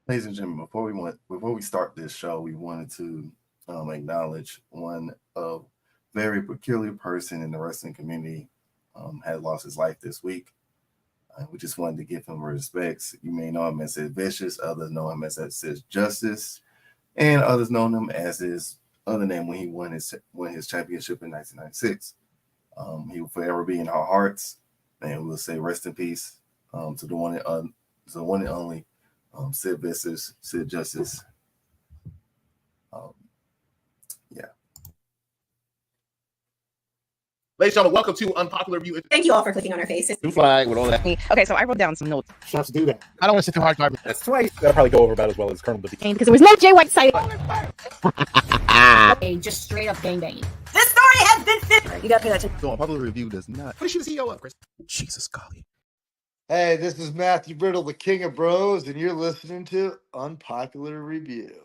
Ladies and gentlemen, before we start this show, we wanted to acknowledge one very peculiar person in the wrestling community had lost his life this week. We just wanted to give him respects. You may know him as Sid Vicious, others know him as Sid Justice, and others know him as his other name when he won his championship in 1996. He will forever be in our hearts, and we will say rest in peace to the one and only Sid Vicious, Sid Justice. Yeah. Ladies and gentlemen, welcome to Unpopular Review. Thank you all for clicking on our faces. New flag with all that. Okay, so I wrote down some notes. Shots do that. I don't want to sit too hard. That's twice. That'll probably go over about as well as Colonel Bobby. Because there was no Jay White site. Okay, just straight up gangbanging. This story has been fit. You gotta pay attention. So Unpopular Review does not. What is she the CEO of, Chris? Jesus, golly. Hey, this is Matthew Brittle, the King of Bros, and you're listening to Unpopular Review.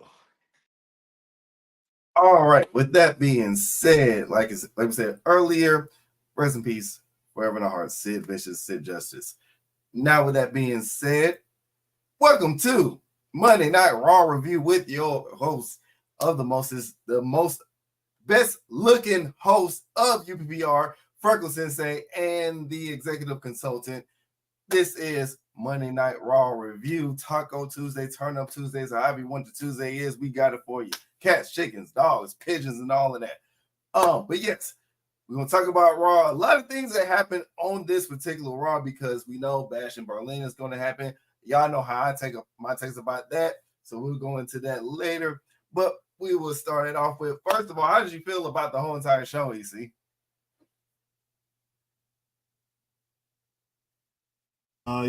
All right. With that being said, like we said earlier, rest in peace, forever in our hearts, Sid Vicious, Sid Justice. Now, with that being said, welcome to Monday Night Raw Review with your host of the most best looking host of UPR, Frecklensensi, and the executive consultant. This is Monday Night Raw Review, Taco Tuesday, Turn Up Tuesdays, however you want the Tuesday is, we got it for you. Cats, chickens, dogs, pigeons, and all of that. But yes, we're going to talk about Raw. A lot of things that happened on this particular Raw because we know Bash in Berlin is going to happen. Y'all know how I take my takes about that, so we'll go into that later. But we will start it off with, first of all, how did you feel about the whole entire show, EC? A lot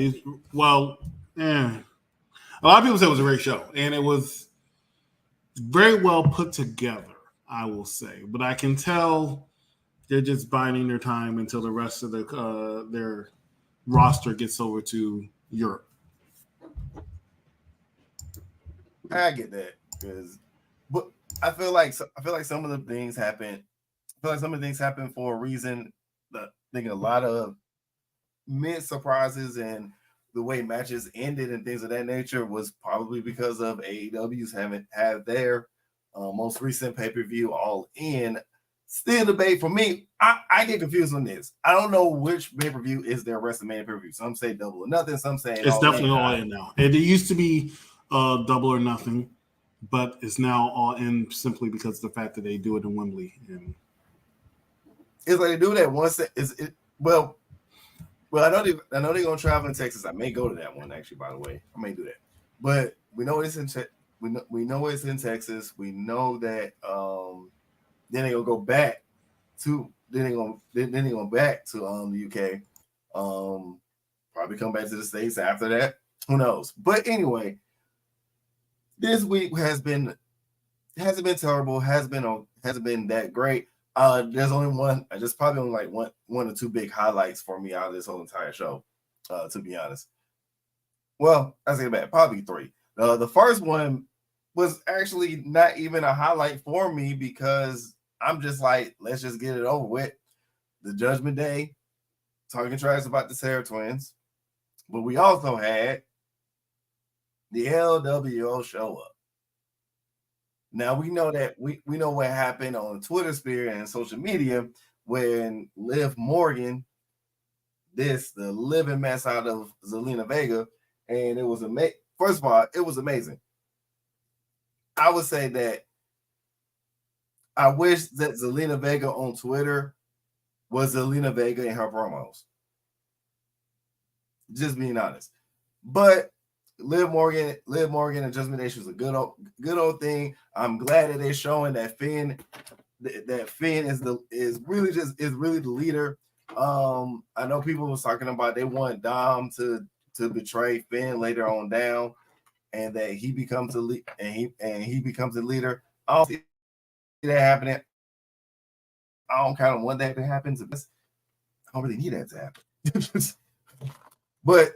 of people said it was a great show, and it was very well put together, I will say. But I can tell they're just biding their time until the rest of their roster gets over to Europe. I get that, but I feel like some of the things happen. I feel like some of the things happen for a reason. I think a lot of mid surprises and the way matches ended and things of that nature was probably because of AEW's haven't had their most recent pay-per-view All In. Still debate for me. I get confused on this. I don't know which pay-per-view is their WrestleMania pay-per-view. Some say Double or Nothing. Some say it's definitely All In now. It used to be Double or Nothing, but it's now All In simply because of the fact that they do it in Wembley. And it's like they do that once. Well, I know they're gonna travel in Texas. I may go to that one actually. By the way, I may do that. But we know it's in we know it's in Texas. We know that then they're gonna go back to the UK. Probably come back to the States after that. Who knows? But anyway, this week hasn't been terrible. Hasn't been that great. There's only one. There's probably only like one or two big highlights for me out of this whole entire show. To be honest, well, I say that probably three. The first one was actually not even a highlight for me because I'm just like, let's just get it over with. The Judgment Day, talking trash about the Sarah Twins, but we also had the LWO show up. Now we know that we know what happened on Twitter sphere and social media when Liv Morgan the living mess out of Zelina Vega, and it was amazing. First of all, it was amazing. I would say that I wish that Zelina Vega on Twitter was Zelina Vega in her promos. Just being honest, but Liv Morgan and Judgment Day was a good old thing. I'm glad that they're showing that Finn is really the leader. I know people was talking about they want Dom to betray Finn later on down, and that he becomes he becomes the leader. I don't see that happening. I don't kind of want that to happen. I don't really need that to happen. but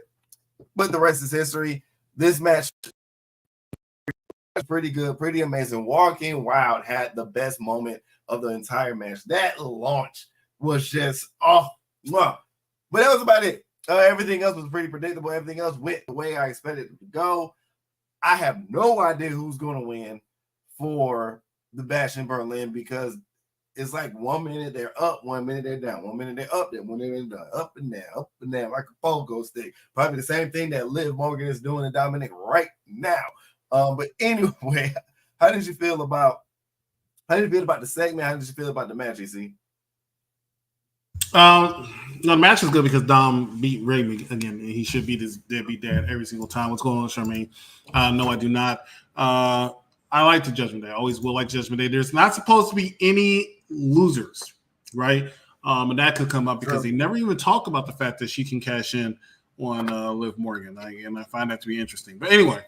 the rest is history. This match was pretty good, pretty amazing. Walking Wild had the best moment of the entire match. That launch was just but that was about it. Everything else was pretty predictable. Everything else went the way I expected it to go. I have no idea who's going to win for the Bash in Berlin because it's like 1 minute they're up, 1 minute they're down, 1 minute they're up, then 1 minute they're down, up and down, like a pogo stick. Probably the same thing that Liv Morgan is doing to Dominic right now. But anyway, how did you feel about the segment? How did you feel about the match, EC? No, the match is good because Dom beat Ray again. And he should beat his deadbeat dad every single time. What's going on, Charmaine? No, I do not. I like the Judgment Day. I always will like Judgment Day. There's not supposed to be any losers, right? And that could come up because they never even talk about the fact that she can cash in on Liv Morgan. And I find that to be interesting. But anyway.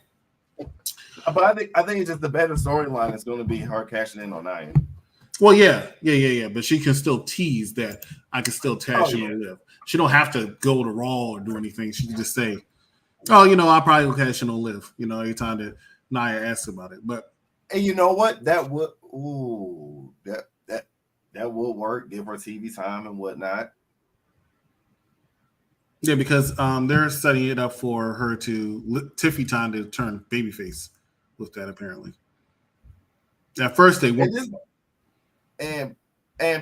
But I think it's just the better storyline is going to be her cashing in on Nia. Well, yeah. But she can still tease that I can still cash in on Liv. She don't have to go to Raw or do anything. She can just say, "Oh, I'll probably go cash in on Liv." Every time that Nia asks about it. But and you know what? That would that would work. Give her TV time and whatnot. Yeah, because they're setting it up for her to Tiffy time to turn babyface with that apparently. At first they won't. And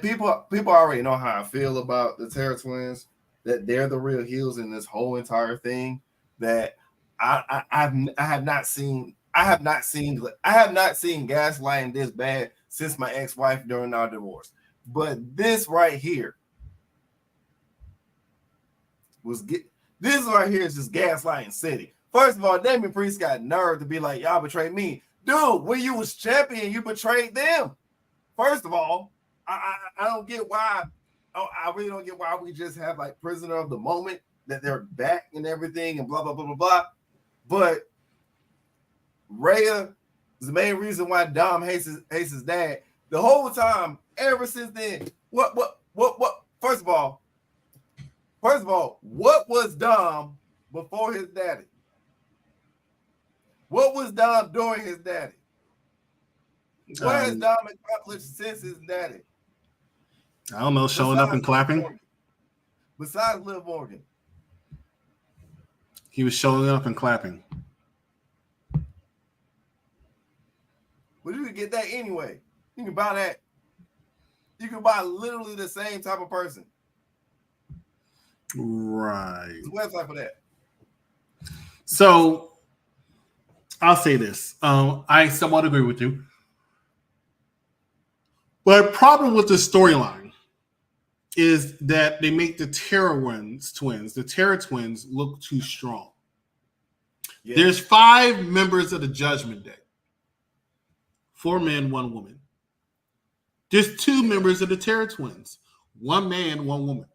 people already know how I feel about the Terror Twins, that they're the real heels in this whole entire thing. That I have not seen gaslighting this bad since my ex-wife during our divorce. But this right here is just gaslighting city. First of all, Damian Priest got nerve to be like, y'all betrayed me. Dude, when you was champion, you betrayed them. First of all, I don't get why. I really don't get why we just have like prisoner of the moment that they're back and everything and blah blah blah blah blah. But Rhea is the main reason why Dom hates his dad the whole time ever since then. What? First of all, what was Dom before his daddy? What was Dom during his daddy? What has Dom accomplished since his daddy? I don't know, showing up and clapping. Besides Liv Morgan. He was showing up and clapping. But you can get that anyway. You can buy that. You can buy literally the same type of person. Right. There's a website for that. So I'll say this. I somewhat agree with you. But problem with the storyline is that they make the Terror Twins look too strong. Yeah. There's 5 members of the Judgment Day. 4 men, 1 woman. There's 2 members of the Terror Twins. 1 man, 1 woman.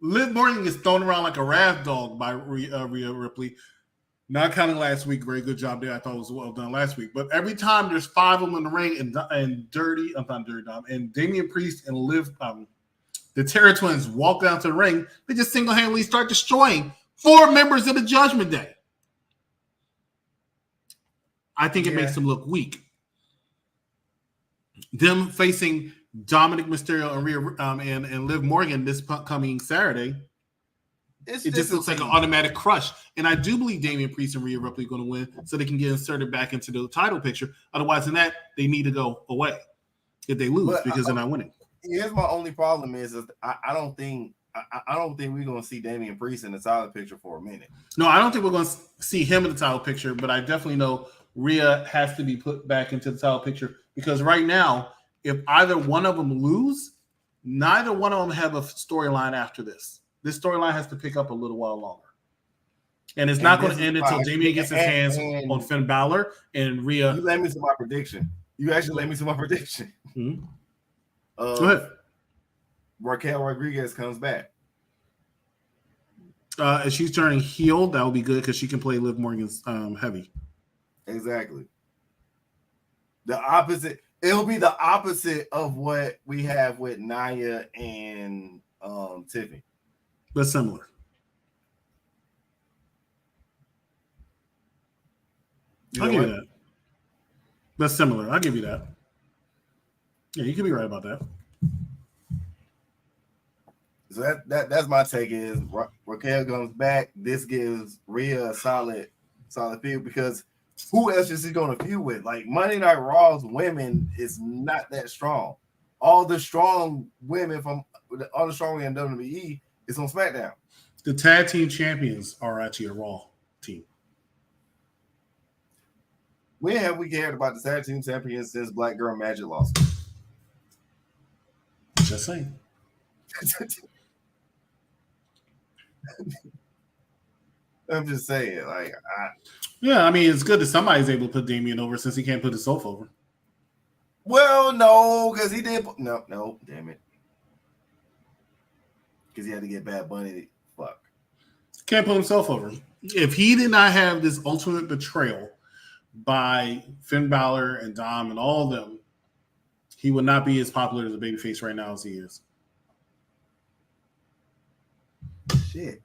Liv Morgan is thrown around like a rag dog by Rhea Ripley. Not counting last week. Very good job there. I thought it was well done last week. But every time there's 5 of them in the ring and Damian Priest and Liv, the Terror Twins walk down to the ring, they just single-handedly start destroying 4 members of the Judgment Day. I think it makes them look weak. Them facing Dominic Mysterio and Rhea and Liv Morgan this coming Saturday, it just looks like an automatic crush. And I do believe Damian Priest and Rhea Ripley are going to win so they can get inserted back into the title picture. Otherwise than that, they need to go away if they lose because they're not winning. Here's my only problem is I don't think we're going to see Damian Priest in the title picture for a minute. No, I don't think we're going to see him in the title picture, but I definitely know Rhea has to be put back into the title picture because right now, if either one of them lose, neither one of them have a storyline after this. This storyline has to pick up a little while longer. And it's not going to end until Damian gets his hands on Finn Balor and Rhea. You let me to my prediction. You actually let me to my prediction. Mm-hmm. Go ahead. Raquel Rodriguez comes back. If she's turning heel, that would be good because she can play Liv Morgan's heavy. Exactly. The opposite. It'll be the opposite of what we have with Nia and Tiffany. But similar. I'll give you that. That's similar. I'll give you that. Yeah, you can be right about that. So that's my take is Raquel comes back. This gives Rhea a solid solid feud because who else is he going to feud with? Like Monday Night Raw's women is not that strong. All the strong women in WWE is on SmackDown. The tag team champions are actually a Raw team. When have we cared about the tag team champions since Black Girl Magic lost? Just saying. I'm just saying, I mean, it's good that somebody's able to put Damian over since he can't put himself over. Well, no, because he did. No, damn it. Because he had to get Bad Bunny. Fuck. Can't put himself over. If he did not have this ultimate betrayal by Finn Balor and Dom and all of them, he would not be as popular as a babyface right now as he is. Shit.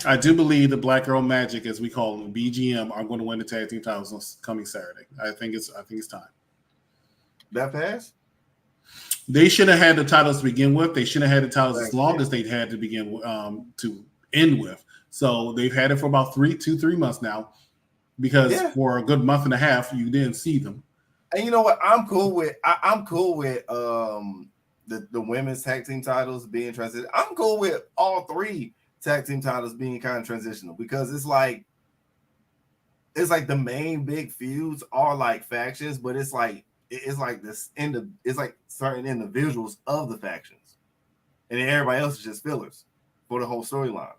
I do believe the Black Girl Magic, as we call them, BGM, are going to win the tag team titles this coming Saturday. I think it's time. That fast? They should have had the titles to begin with. They should have had the titles as long as they'd had to begin to end with. So they've had it for about 3 months now, because for a good month and a half you didn't see them. And you know what? I'm cool with the women's tag team titles being transitioned. I'm cool with all 3 tag team titles being kind of transitional because it's like the main big feuds are like factions, but it's like certain individuals of the factions, and then everybody else is just fillers for the whole storyline.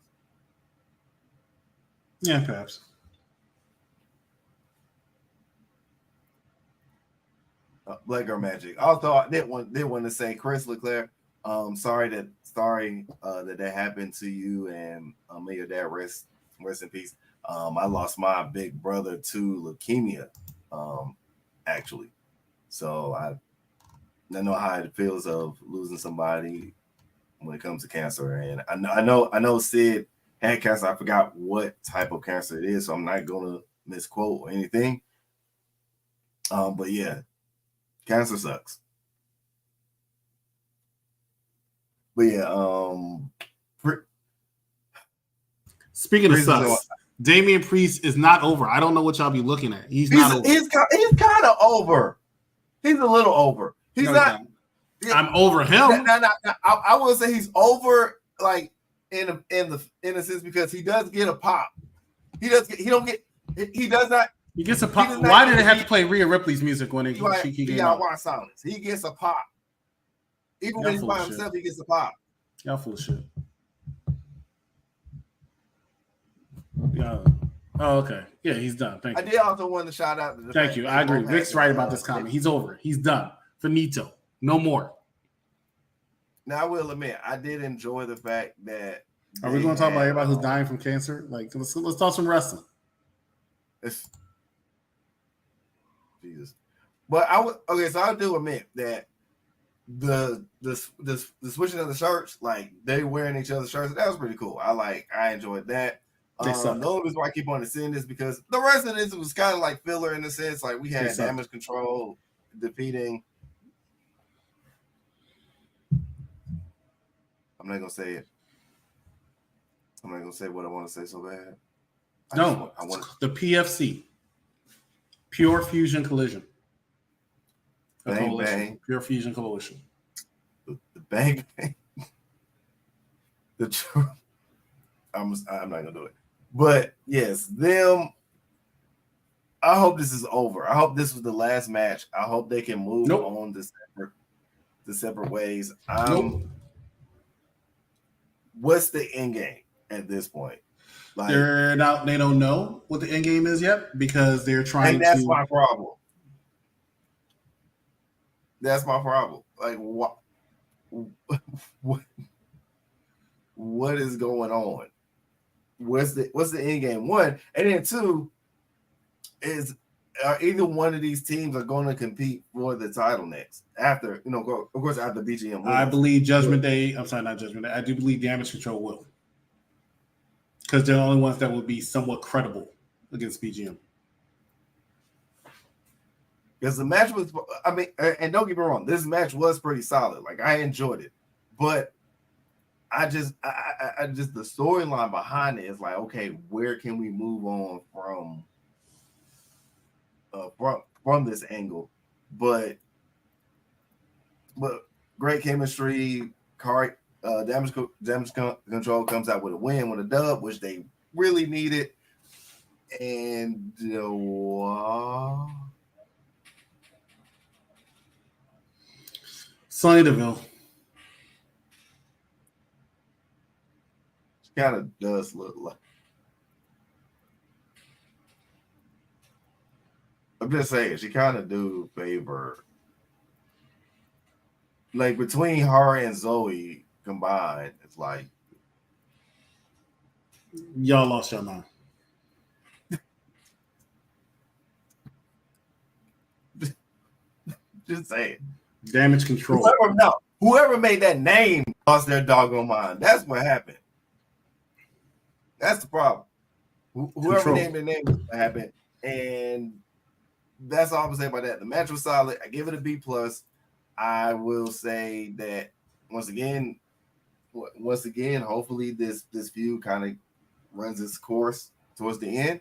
Yeah, perhaps. Black Girl Magic. Also, I did want to say, Chris Leclerc, sorry that happened to you, and may your dad rest in peace. I lost my big brother to leukemia, actually. So I know how it feels of losing somebody when it comes to cancer, and I know Sid had cancer. I forgot what type of cancer it is, so I'm not gonna misquote or anything. But yeah, cancer sucks. But yeah, speaking of sucks, Damian Priest is not over. I don't know what y'all be looking at. He's not over. He's kind of over. He's a little over. He's not. I'm over him. I will say he's over, like in a sense, because he does get a pop. He does not. He gets a pop. Why did it have to play Rhea Ripley's music when he came out? Why silence? He gets a pop. Even when he's by himself, he gets a pop. Y'all full of shit. Yeah. Oh, okay. Yeah, he's done. Thank you. I did also want to shout out. Thank you. I agree. Wick's right about this comment. He's over. He's done. Finito. No more. Now, I will admit, I did enjoy the fact that. Are we going to talk about everybody who's dying from cancer? Like, let's talk some wrestling. Jesus. But so I do admit that the switching of the shirts, like they wearing each other's shirts, that was pretty cool. I enjoyed that. The only reason why I keep on seeing this because the rest of this was kind of like filler in a sense. Like we had Damage Control defeating. I'm not gonna say it. I'm not gonna say what I want to say so bad. I want the PFC, Pure Fusion Collision. Bang bang. Pure Fusion Coalition. The bang bang. The truth. I'm not gonna do it. But yes, them. I hope this is over. I hope this was the last match. I hope they can move on to separate ways. What's the end game at this point? Like, they don't know what the end game is yet because they're trying. And that's my problem. That's my problem. Like what is going on? What's the end game? 1, and then 2 is either one of these teams are going to compete for the title next after, of course, after BGM wins. I believe Judgment Day. I'm sorry, not Judgment Day. I do believe Damage Control will, because they're the only ones that will be somewhat credible against BGM. Because the match was, and don't get me wrong, this match was pretty solid. Like I enjoyed it, but I just the storyline behind it is like, okay, where can we move on from this angle? But great chemistry. Damage Control comes out with a win, with a dub, which they really needed. And Sonya Deville. She kind of does look like. I'm just saying, she kind of do favor. Like between her and Zoe combined, it's like y'all lost your mind. Just saying. Damage Control. Whoever made that name lost their doggone mind. That's what happened. That's the problem. Whoever named their name happened, and that's all I'm saying about that. The match was solid. I give it a B+. I will say that once again, hopefully this feud kind of runs its course towards the end,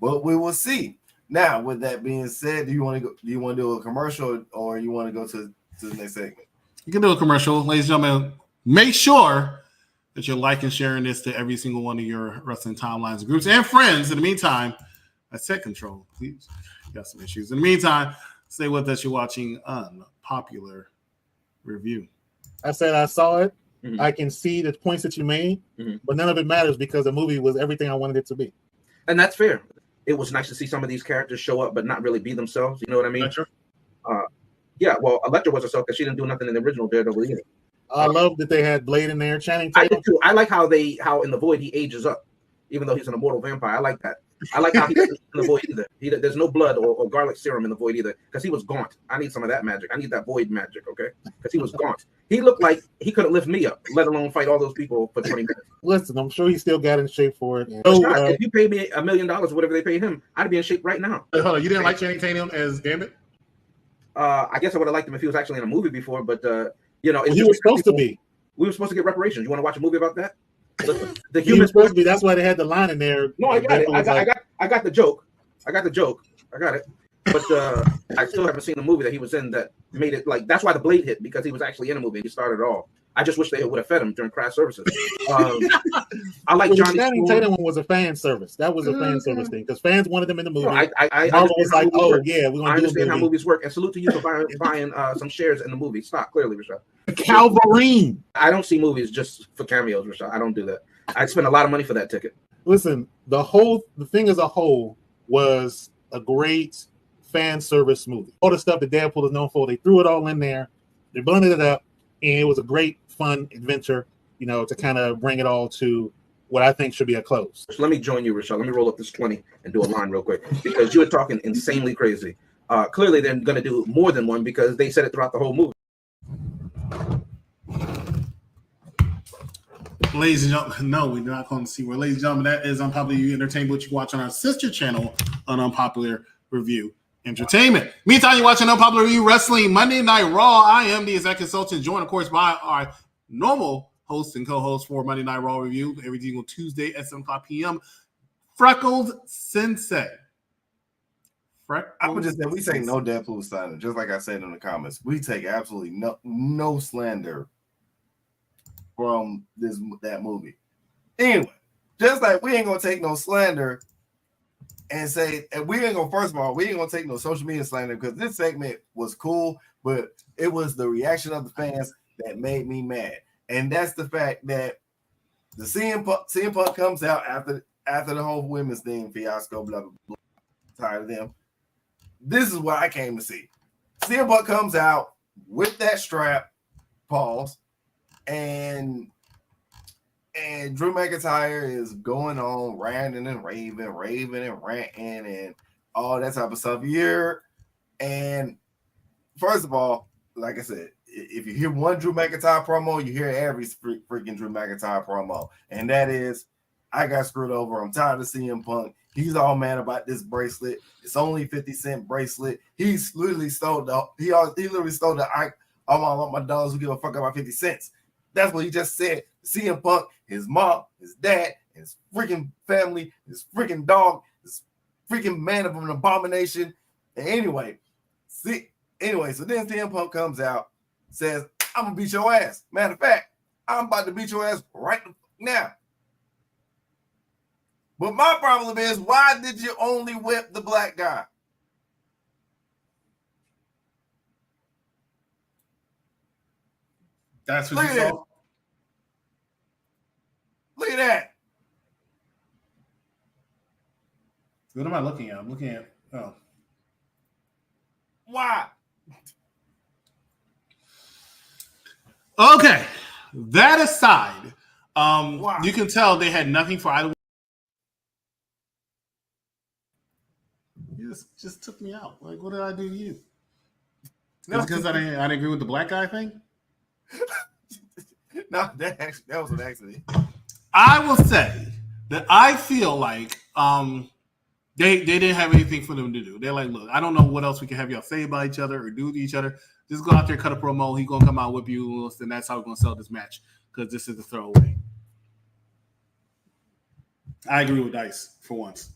but we will see. Now, with that being said, do you want to do a commercial, or you want to go to the next segment? You can do a commercial, ladies and gentlemen. Make sure that you're liking and sharing this to every single one of your wrestling timelines and groups and friends. In the meantime, that's set control, please. You got some issues. In the meantime, stay with us. You're watching Unpopular Review. I said I saw it. Mm-hmm. I can see the points that you made, but none of it matters because the movie was everything I wanted it to be. And that's fair. It was nice to see some of these characters show up, but not really be themselves. You know what I mean? That's true. Yeah, well, Elektra was herself because she didn't do nothing in the original Daredevil either. I love that they had Blade in there. Channing Tatum. I do too. I like how in the Void he ages up, even though he's an immortal vampire. I like that. I like how he doesn't in the Void either. There's no blood or garlic serum in the Void either because he was gaunt. I need some of that magic. I need that Void magic, okay? Because he was gaunt. He looked like he couldn't lift me up, let alone fight all those people for 20 minutes. Listen, I'm sure he still got in shape for it. If you paid me $1 million or whatever they paid him, I'd be in shape right now. Hold on, you didn't like Channing Tatum as Gambit? I guess I would have liked him if he was actually in a movie before, but he was supposed to be. We were supposed to get reparations. You want to watch a movie about that? The human supposed to be. That's why they had the line in there. No, I got it. I got the joke. I got it. But I still haven't seen the movie that he was in that made it like. That's why the Blade hit, because he was actually in a movie. He started it all. I just wish they would have fed him during crash services. I like Johnny. Channing Tatum one was a fan service. That was a fan service thing because fans wanted him in the movie. No, I was like, oh yeah, we're gonna. I understand how movies work. And salute to you for buying some shares in the movie. Stop clearly, Rashad. Calvarine. I don't see movies just for cameos, Rashad. I don't do that. I spend a lot of money for that ticket. Listen, the thing as a whole was a great fan service movie. All the stuff that Deadpool is known for, they threw it all in there. They blended it up, and it was a great, fun adventure, to kind of bring it all to what I think should be a close. So let me join you, Rashad. Let me roll up this 20 and do a line real quick because you were talking insanely crazy. Clearly, they're going to do more than one because they said it throughout the whole movie. Ladies and gentlemen, no, we're not going to see where. Ladies and gentlemen, that is Unpopular Review Entertainment, which you watch on our sister channel on Unpopular Review Entertainment. Meantime, you're watching Unpopular Review Wrestling Monday Night Raw. I am the executive consultant, joined, of course, by our normal host and co-host for Monday Night Raw Review every single Tuesday at 7 o'clock p.m., Frecklensensi. I would just say we take no Deadpool slander, just like I said in the comments. We take absolutely no slander from that movie. Anyway, just like we ain't gonna take no slander and say, and we ain't gonna take no social media slander because this segment was cool, but it was the reaction of the fans that made me mad. And that's the fact that the CM Punk comes out after the whole women's thing fiasco, blah blah blah. Tired of them. This is what I came to see. CM Punk comes out with that strap, pause, and Drew McIntyre is going on ranting and raving and ranting and all that type of stuff here. And first of all, like I said, if you hear one Drew McIntyre promo, you hear every freaking Drew McIntyre promo, and that is, I got screwed over. I'm tired of CM Punk. He's all mad about this bracelet. It's only 50-cent bracelet. He's literally stole the. He literally stole the. I'm all up my dollars. Who give a fuck about 50 cents? That's what he just said CM Punk, his mom, his dad, his freaking family, his freaking dog, his freaking man of an abomination. And anyway, so then CM Punk comes out, says, I'm gonna beat your ass. Matter of fact, I'm about to beat your ass right now. But my problem is, why did you only whip the black guy? That's what you saw? Look at that. What am I looking at? I'm looking at, oh. Why? Okay. That aside, you can tell they had nothing for either. You just took me out. Like, what did I do to you? No, because I didn't agree with the black guy thing? No, that was an accident. I will say that I feel like they didn't have anything for them to do. They're like, look, I don't know what else we can have y'all say about each other or do to each other. Just go out there, cut a promo. He's going to come out with you, and that's how we're going to sell this match because this is a throwaway. I agree with Dice for once.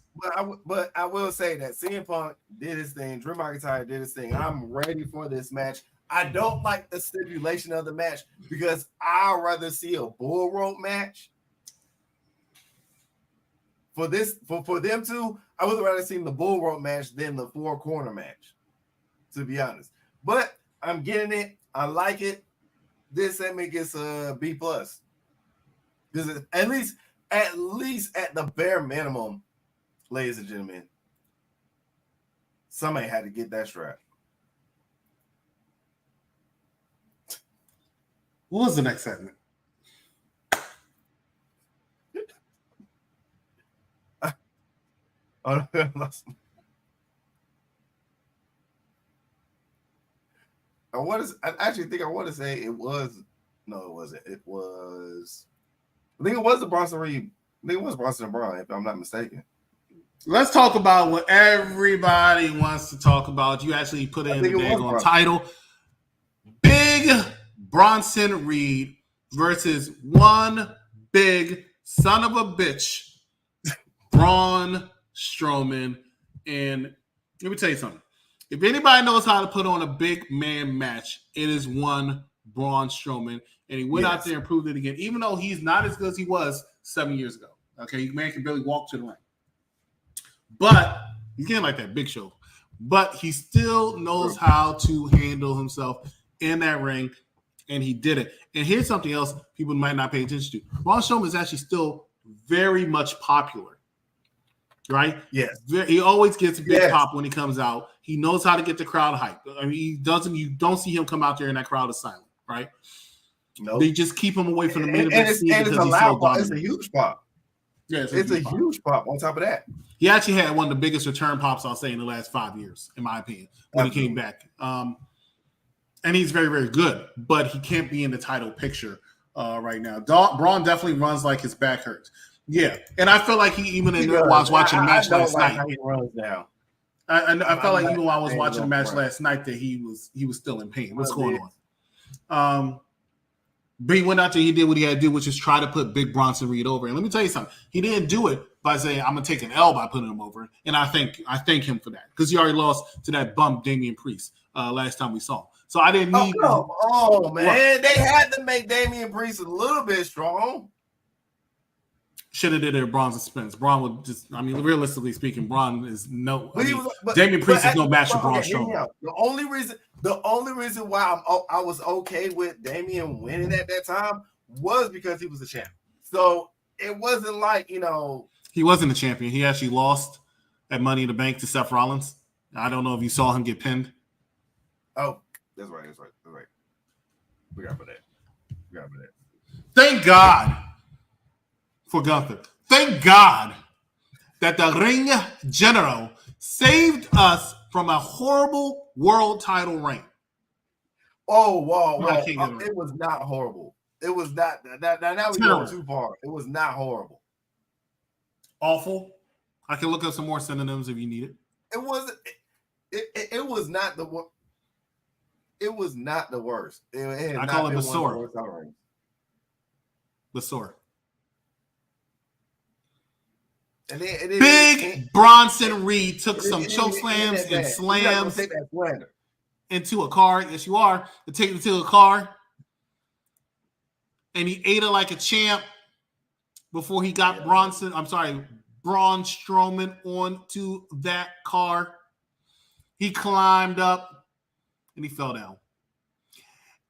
But I will say that CM Punk did his thing. Drew McIntyre did his thing. I'm ready for this match. I don't like the stipulation of the match because I'd rather see a bull rope match. For them two, I would rather see the bull rope match than the 4-corner match, to be honest. But I'm getting it. I like it. This segment gets a B+. This is at least at the bare minimum, ladies and gentlemen, somebody had to get that strap. What was the next segment? I actually think I want to say it was. No, it wasn't. It was. I think it was the Bronson Reed. I think it was Bronson and Braun, if I'm not mistaken. Let's talk about what everybody wants to talk about. You actually put it in the daggone title. Big Bronson Reed versus one big son of a bitch, Braun Strowman. And let me tell you something. If anybody knows how to put on a big man match, it is one Braun Strowman. And he went out there and proved it again, even though he's not as good as he was 7 years ago. Okay, man can barely walk to the ring. But he's getting like that Big Show. But he still knows how to handle himself in that ring, and he did it. And here's something else people might not pay attention to. Braun Strowman is actually still very much popular, right? Yes. He always gets a big pop when he comes out. He knows how to get the crowd hyped. I mean, you don't see him come out there and that crowd is silent, right? No. They just keep him away from the main event. It's a loud pop. It's a huge pop. Yeah, it's a huge pop on top of that. He actually had one of the biggest return pops, I'll say, in the last 5 years, in my opinion, when he came back. And he's very, very good, but he can't be in the title picture right now. Braun definitely runs like his back hurts. Yeah, and I feel like he even in while I was watching the match last night. He runs now. I felt like even while I was watching the match last night that he was still in pain. What's going on? But he went out there, he did what he had to do, which is try to put Big Bronson Reed over. And let me tell you something. He didn't do it by saying, I'm going to take an L by putting him over. And I thank him for that because he already lost to that bump Damian Priest last time we saw him. So I didn't need. Oh man. They had to make Damian Priest a little bit strong. Should have did it at Braun's expense. Braun would just, I mean, realistically speaking, Braun is no. Damian Priest is no match for Braun Strowman. The only reason why I was okay with Damian winning at that time was because he was a champ. So it wasn't like, he wasn't a champion. He actually lost at Money in the Bank to Seth Rollins. I don't know if you saw him get pinned. Oh, that's right. We got for that. Thank God for Gunther. Thank God that the Ring General saved us from a horrible world title reign. Oh, wow. It was not horrible. It was not. Now we're going too far. It was not horrible. Awful. I can look up some more synonyms if you need it. It wasn't. It was not the. It was not the worst. I call it the sword. but sore. And then, Big Bronson Reed took some choke slams and You're not slams gonna take that slander. into a car. Yes, you are. To take it to a car. And he ate it like a champ before he got Braun Strowman onto that car. He climbed up and he fell down.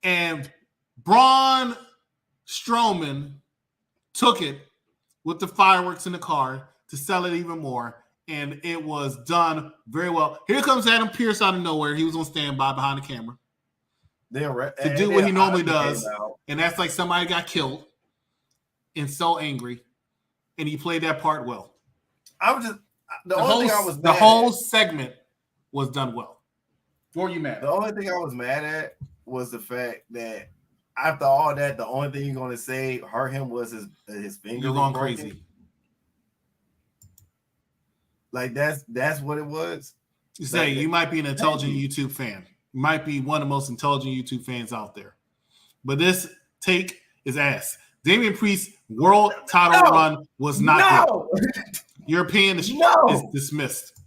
And Braun Strowman took it with the fireworks in the car to sell it even more. And it was done very well. Here comes Adam Pearce out of nowhere. He was on standby behind the camera to do what he normally does. And that's like somebody got killed and so angry. And he played that part well. The whole segment was done well. What were you mad at? The only thing I was mad at was the fact that after all that, the only thing you're going to say hurt him was his finger. You're going crazy. Like that's what it was. You say you might be an intelligent YouTube fan. You might be one of the most intelligent YouTube fans out there. But this take is ass. Damian Priest's world title run was not good. Your opinion is dismissed.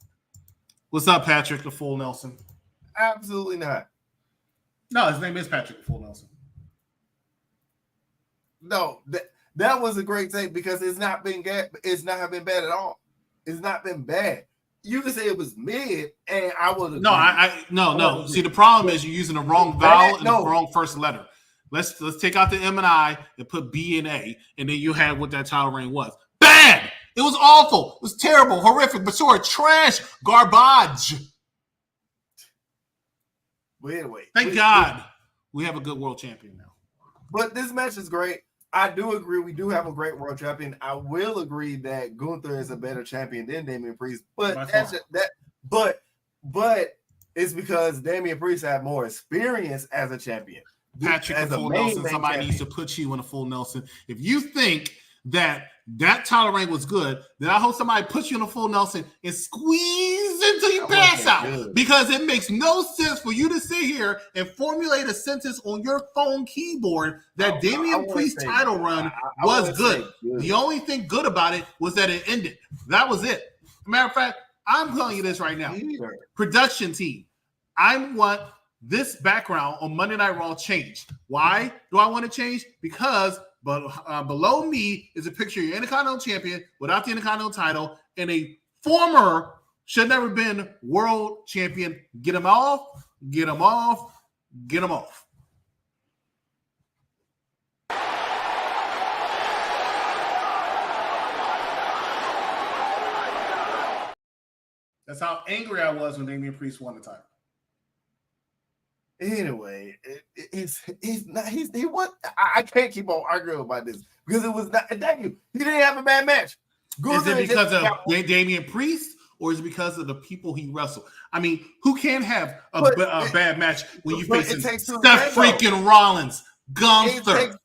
What's up, Patrick the Full Nelson? Absolutely not. No, his name is Patrick the Full Nelson. No, that was a great take because it's not been bad at all. It's not been bad. You can say it was mid, and I would no. See, the problem is you're using the wrong vowel and the wrong first letter. Let's take out the M and I and put B and A, and then you have what that title reign was. Bad. It was awful. It was terrible, horrific, but sort of trash, garbage. But anyway, thank God we have a good world champion now. But this match is great. I do agree. We do have a great world champion. I will agree that Gunther is a better champion than Damian Priest. But but it's because Damian Priest had more experience as a champion. Patrick, as a full Nelson, somebody needs to put you in a full Nelson. If you think that title reign was good, then I hope somebody puts you in a full Nelson and squeeze until you pass out. Good. Because it makes no sense for you to sit here and formulate a sentence on your phone keyboard that Damian Priest's title run was good. The only thing good about it was that it ended. That was it. Matter of fact, I'm telling you this right now. Production team, I want this background on Monday Night Raw changed. Why do I want to change? Because below me is a picture of your Intercontinental champion without the Intercontinental title and a former, should never been world champion. Get him off, get him off, get him off. That's how angry I was when Damian Priest won the title. Anyway, I can't keep on arguing about this because it was not. Thank you. He didn't have a bad match. Is it because of Damian Priest or is it because of the people he wrestled? I mean, who can have a bad match when you face Seth freaking Rollins, Gunther,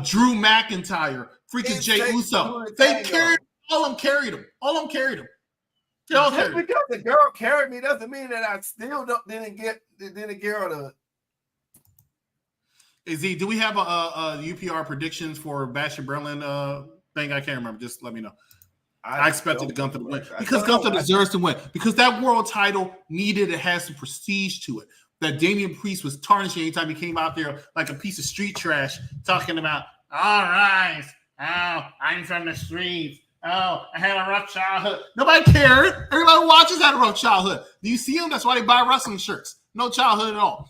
Drew McIntyre, freaking Jey Uso? They carried all of them. Carried him. Just because the girl carried me doesn't mean that I still didn't get her to. Do we have a UPR predictions for Bastion Berlin thing? I can't remember. Just let me know. I expected Gunther to win because Gunther deserves to win because that world title needed to have some prestige to it. That Damian Priest was tarnishing anytime he came out there like a piece of street trash, talking about, all right, I'm from the streets. Oh, I had a rough childhood. Nobody cared. Everybody who watches had a rough childhood. Do you see them? That's why they buy wrestling shirts. No childhood at all.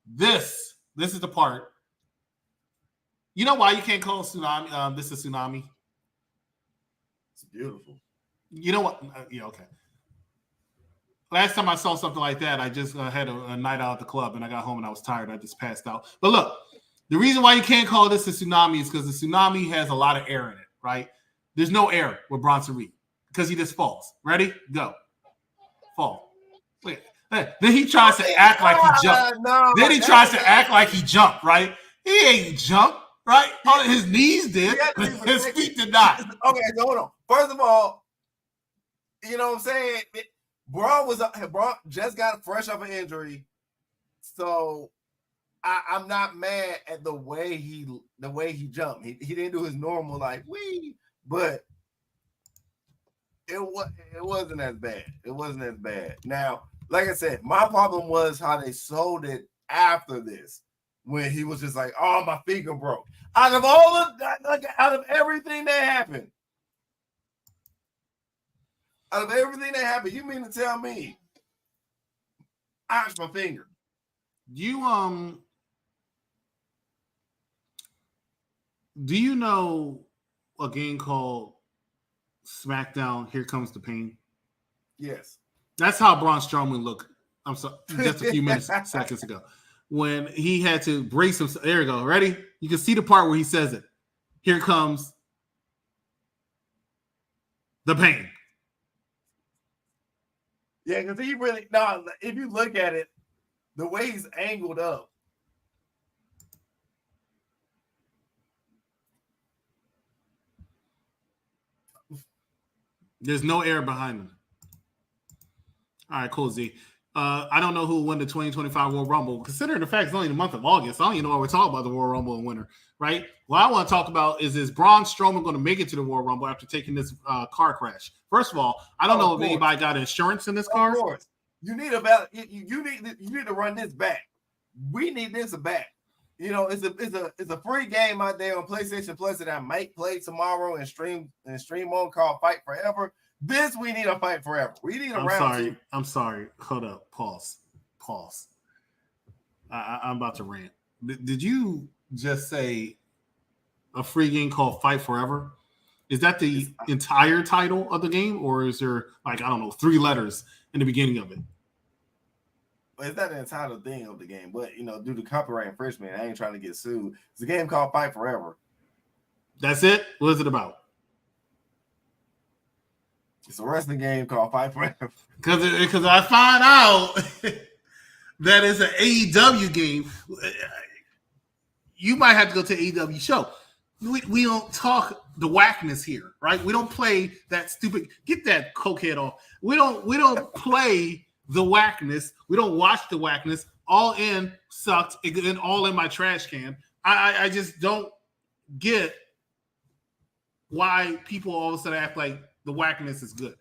This is the part. You know why you can't call tsunami? This is tsunami. It's beautiful. You know what? Yeah, okay. Last time I saw something like that, I just had a night out at the club, and I got home and I was tired. I just passed out. But look. The reason why you can't call this a tsunami is because the tsunami has a lot of air in it, right? There's no air with Bronson Reed because he just falls. Ready? Go. Fall. Wait. Then he tries to act like he jumped. Then he tries to act like he jumped, right? He ain't jumped, right? All his knees did. His feet did not. Okay, so hold on. First of all, you know what I'm saying? Braun just got fresh off an injury. So I'm not mad at the way he jumped. He didn't do his normal like wee, but it wasn't as bad. It wasn't as bad. Now, like I said, my problem was how they sold it after this, when he was just like, "Oh, my finger broke." Out of out of everything that happened, you mean to tell me I asked my finger? You do you know a game called SmackDown? Here Comes the Pain. Yes, that's how Braun Strowman looked. I'm sorry, just a few seconds ago, when he had to brace himself. There we go. Ready? You can see the part where he says it. Here comes the pain. Yeah, because he really if you look at it, the way he's angled up. There's no air behind him. All right, cool, Z. I don't know who will win the 2025 World Rumble. Considering the fact it's only the month of August, I don't even know why we're talking about the World Rumble and winner, right? What I want to talk about is Braun Strowman going to make it to the World Rumble after taking this car crash? First of all, I don't know if anybody got insurance in this car. Of course. You need you need to run this back. We need this back. You know, it's a free game out there on PlayStation Plus that I might play tomorrow and stream on called Fight Forever. This we need a fight forever. We need a round two. I'm sorry. Hold up. Pause. I'm about to rant. Did you just say a free game called Fight Forever? Is that the entire title of the game, or is there, like, I don't know, 3 letters in the beginning of it? Well, it's not the entire thing of the game, but, you know, due to copyright infringement, I ain't trying to get sued. It's a game called Fight Forever. That's it? What is it about? It's a wrestling game called Fight Forever. Because I find out that it's an AEW game. You might have to go to an AEW show. We don't talk the whackness here, right? We don't play that stupid. Get that cokehead off. We don't play the whackness. We don't watch the whackness. All In sucked, and All In my trash can. I just don't get why people all of a sudden act like the whackness is good.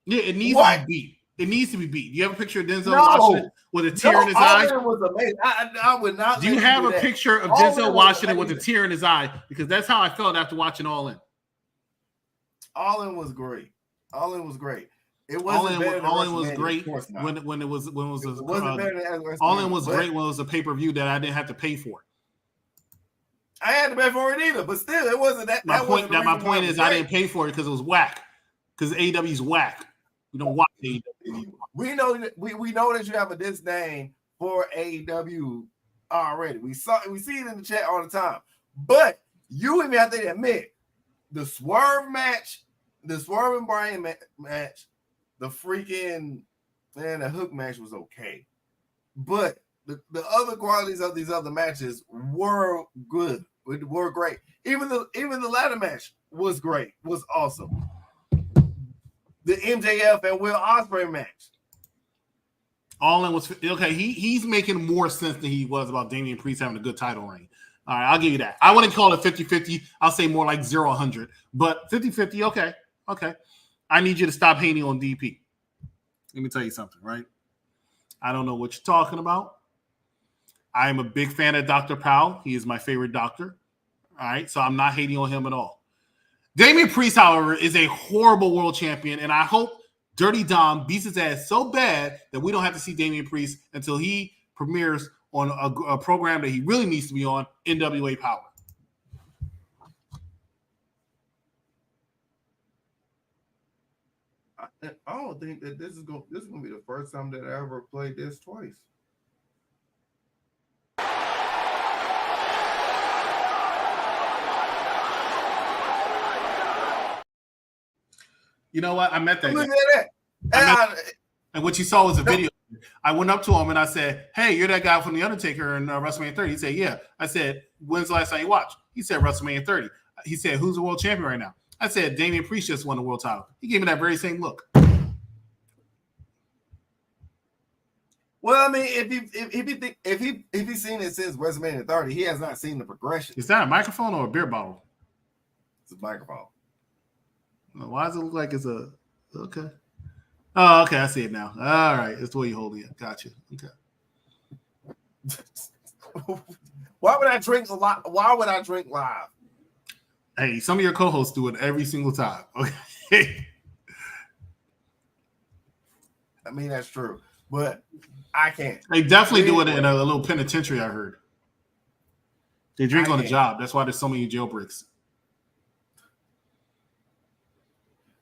Yeah, it needs to be beat. It needs to be beat. Do you have a picture of Denzel Washington with a tear in his eye? Was amazing. I would not. Do you have a picture of Denzel Washington with a tear in his eye? Because that's how I felt after watching All In. All In was great. All In was great. It wasn't All In was great when it was All In was great when it was a pay-per-view that I didn't have to pay for. I had to pay for it either, but still, it wasn't that. My point is, I didn't pay for it because it was whack. Because AEW's whack. We don't watch AEW. We know that you have a disdain for AEW already. We see it in the chat all the time. But you even have to admit the Swerve match, the Swerve and Brian match, the freaking the Hook match was okay. But the other qualities of these other matches were good. Were great. Even the ladder match was great. Was awesome. The MJF and Will Ospreay match. All In was okay. He's making more sense than he was about Damian Priest having a good title reign. All right, I'll give you that. I wouldn't call it 50-50. I'll say more like 0-100. But 50-50, okay. I need you to stop hating on DP. Let me tell you something, right? I don't know what you're talking about. I am a big fan of Dr. Powell. He is my favorite doctor. All right, so I'm not hating on him at all. Damian Priest, however, is a horrible world champion, and I hope Dirty Dom beats his ass so bad that we don't have to see Damian Priest until he premieres on a program that he really needs to be on, NWA Power. I don't think that this is going to be the first time that I ever played this twice. You know what? I met that Look guy. at that. And what you saw was a video. I went up to him and I said, "Hey, you're that guy from The Undertaker in WrestleMania 30." He said, "Yeah." I said, "When's the last time you watched?" He said, "WrestleMania 30." He said, "Who's the world champion right now?" I said, "Damian Priest just won the world title." He gave me that very same look. Well, I mean, if he's seen it since WrestleMania 30, he has not seen the progression. Is that a microphone or a beer bottle? It's a microphone. Why does it look like it's a okay? Oh, okay, I see it now. All right, it's the way you hold it. Gotcha. Okay. Why would I drink a lot? Why would I drink live? Hey, some of your co-hosts do it every single time. Okay. I mean, that's true, but I can't. They definitely do it in a little penitentiary, I heard. They drink on the job. That's why there's so many jailbreaks.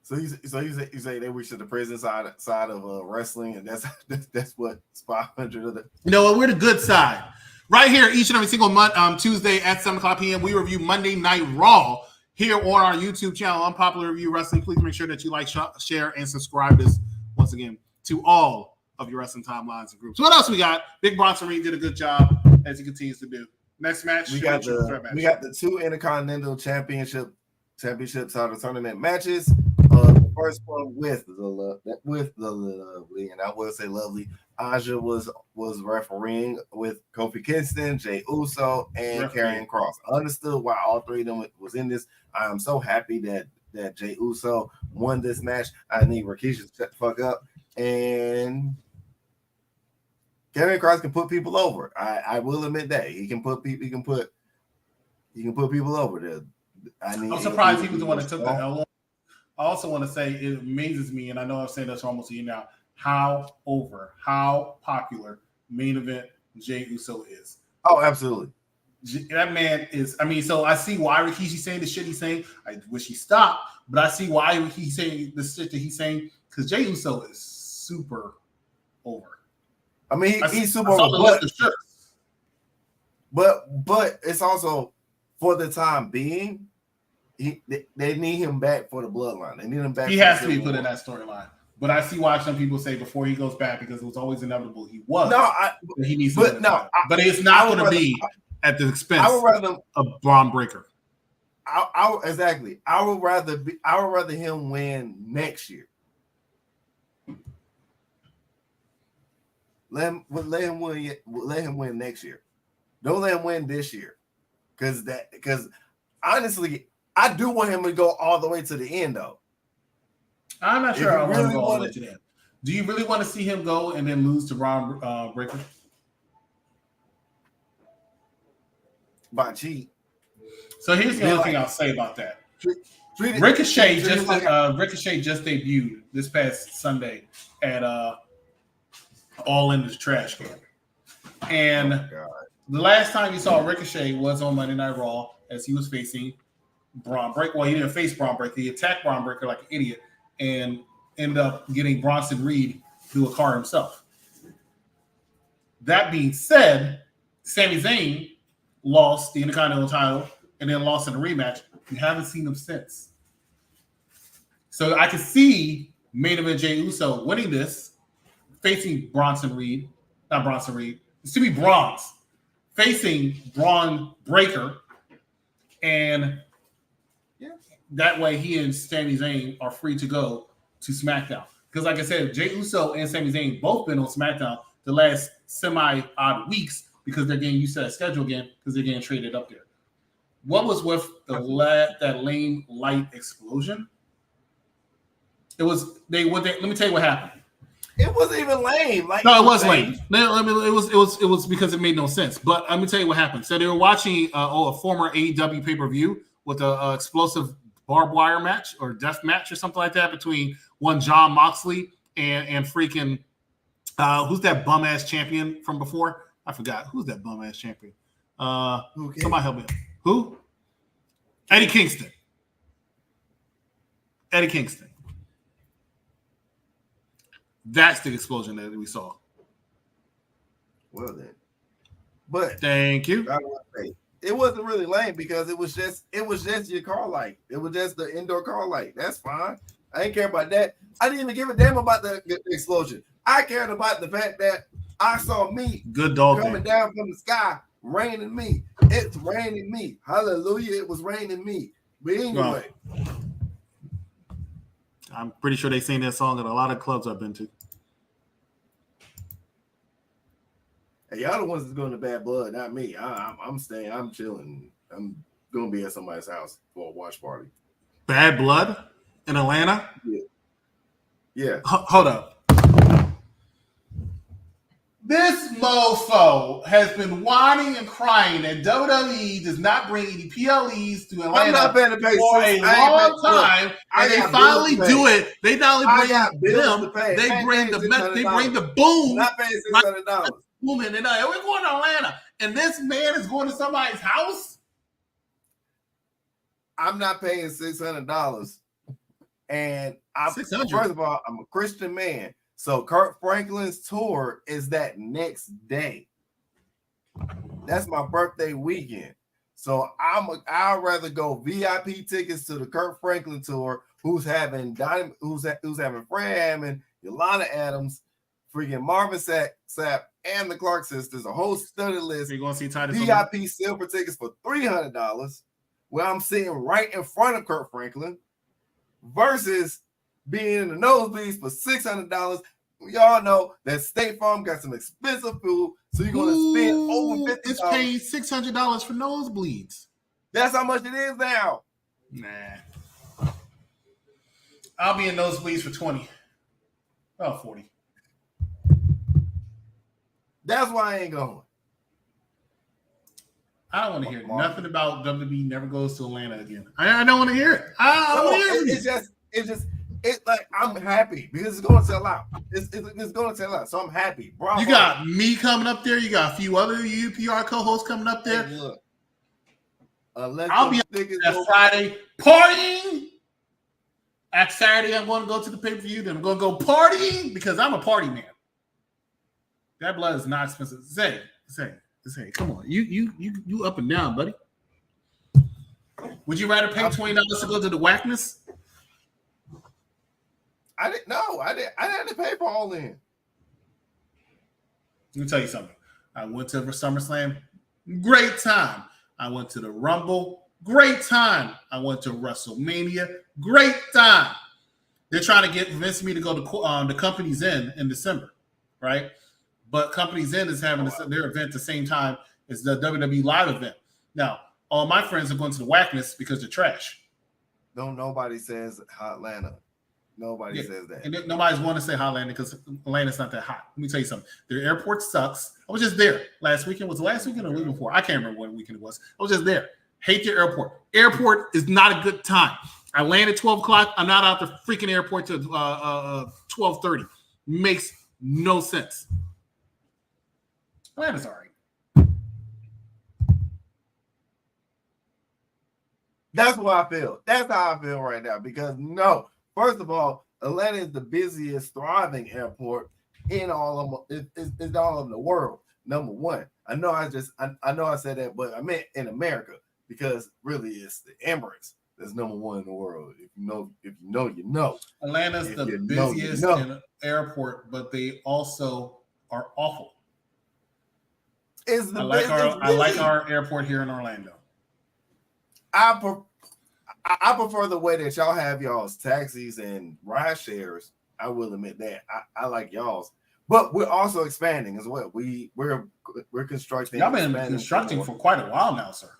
So you say they wish to the prison side of wrestling, and that's what 500 of the. You know what? We're the good side. Right here, each and every single month, Tuesday at 7 o'clock p.m., we review Monday Night Raw here on our YouTube channel, Unpopular Review Wrestling. Please make sure that you like, share, and subscribe this once again to all of your wrestling timelines and groups. What else we got? Big Bronson Reed did a good job as he continues to do. Next match, we got the 2 Intercontinental Championship title tournament matches. The first one with the lovely, and I will say lovely, Aja was refereeing with Kofi Kingston, Jey Uso, and Karrion Kross. I understood why all 3 of them was in this. I am so happy that Jey Uso won this match. I need Rikishi to shut the fuck up. And Karrion Kross can put people over. I will admit that he can put people over there. I'm surprised he was the one that took that L. I also want to say it amazes me, and I know I've said this for almost a year now, how popular main event Jey Uso is. Oh, absolutely. That man is, so I see why Rikishi's saying the shit he's saying. I wish he stopped, but I see why he's saying the shit that he's saying, because Jey Uso is super over. I mean, he's super over, but it's also, for the time being, they need him back for the bloodline. They need him back. He has to be put in that storyline. But I see why some people say before he goes back, because it was always inevitable he was. He needs to. But it's not going to be at the expense of Braun Breaker. Exactly. I would rather him win next year. Let him win next year. Don't let him win this year. Because honestly, I do want him to go all the way to the end, though. I'm not sure I want to go all the way to the end. Do you really want to see him go and then lose to Braun Breaker? By cheat. So here's the other thing I'll say about that. Ricochet just debuted this past Sunday at All In the Trash Can. And the last time you saw Ricochet was on Monday Night Raw as he was facing Braun Breaker. Well, he didn't face Braun Breaker. He attacked Braun Breaker like an idiot and ended up getting Bronson Reed do a car himself. That being said, Sami Zayn lost the Intercontinental title and then lost in a rematch. We haven't seen him since. So I can see main event Jey Uso winning this, facing Bronson Reed. Not Bronson Reed. It's to be Bronze. Facing Braun Breaker. And that way he and Sami Zayn are free to go to SmackDown. Because like I said, Jey Uso and Sami Zayn both been on SmackDown the last semi-odd weeks because they're getting used to that schedule again because they're getting traded up there. What was with that lame light explosion? Let me tell you what happened. It wasn't even lame. No, it was lame. It was because it made no sense. But let me tell you what happened. So they were watching a former AEW pay-per-view with an explosive barbed wire match or death match or something like that between one Jon Moxley and freaking who's that bum ass champion from before? I forgot. Who's that bum ass champion? Somebody help me. Who? Eddie Kingston. That's the explosion that we saw. Well then, but thank you. It wasn't really lame because it was just your car light. It was just the indoor car light. That's fine. I didn't care about that. I didn't even give a damn about the explosion. I cared about the fact that I saw meat coming down from the sky, raining me. It's raining me. Hallelujah! It was raining me. But anyway, I'm pretty sure they sing that song at a lot of clubs I've been to. Y'all the ones that's going to Bad Blood, not me. I'm staying. I'm chilling. I'm going to be at somebody's house for a watch party. Bad Blood in Atlanta? Yeah. Hold up. This mofo has been whining and crying that WWE does not bring any PLEs to Atlanta I'm not paying to pay for a long time, and they finally do it. They not only bring them, they bring the boom. Not paying $600. Boom, and we're going to Atlanta, and this man is going to somebody's house. I'm not paying $600, and first of all, I'm a Christian man. So Kurt Franklin's tour is that next day. That's my birthday weekend. So I'd rather go VIP tickets to the Kurt Franklin tour, who's having Fred Hammond, Yolanda Adams, freaking Marvin Sapp, and the Clark sisters, a whole study list. You're gonna see Titus VIP silver tickets for $300, where I'm sitting right in front of Kurt Franklin, versus being in the nosebleeds for $600. We all know that State Farm got some expensive food, so you're going to spend over $50. It's paid $600 for nosebleeds. That's how much it is now. Nah. I'll be in nosebleeds for 20. Oh, 40. That's why I ain't going. I don't want to hear nothing about WWE never goes to Atlanta again. I don't want to hear it. I don't want to hear it. It's like I'm happy because it's going to sell out. It's going to sell out, so I'm happy. Bravo. You got me coming up there. You got a few other UPR co-hosts coming up there. Hey, look, I'll be on Friday partying. At Saturday, I'm going to go to the pay-per-view. Then I'm going to go partying because I'm a party man. That blood is not expensive. Say, come on, you up and down, buddy. Would you rather pay $20 to go to the Whackness? I didn't know. I didn't pay for all in. Let me tell you something. I went to SummerSlam, great time. I went to the Rumble, great time. I went to WrestleMania, great time. They're trying to convince me to go to the Company's Inn in December, right? But Company's Inn is having their event at the same time as the WWE live event. Now, all my friends are going to the Whackness because they're trash. Nobody says Atlanta. Nobody says that. And nobody's want to say Atlanta because Atlanta's not that hot. Let me tell you something. Their airport sucks. I was just there last weekend. Was it last weekend or the week before? I can't remember what weekend it was. I was just there. Hate their airport. Airport is not a good time. I land at 12 o'clock. I'm not out the freaking airport till 12:30. Makes no sense. Atlanta's all right. That's what I feel. That's how I feel right now. Because first of all, Atlanta is the busiest, thriving airport in all of the world. Number one. I know I said that, but I meant in America because really it's the Emirates that's number one in the world. If you know, you know. Atlanta's the busiest airport, but they also are awful. I like our airport here in Orlando. I prefer the way that y'all have y'all's taxis and ride shares. I will admit that. I like y'all's, but we're also expanding as well. We're constructing. Y'all been constructing for quite a while now, sir.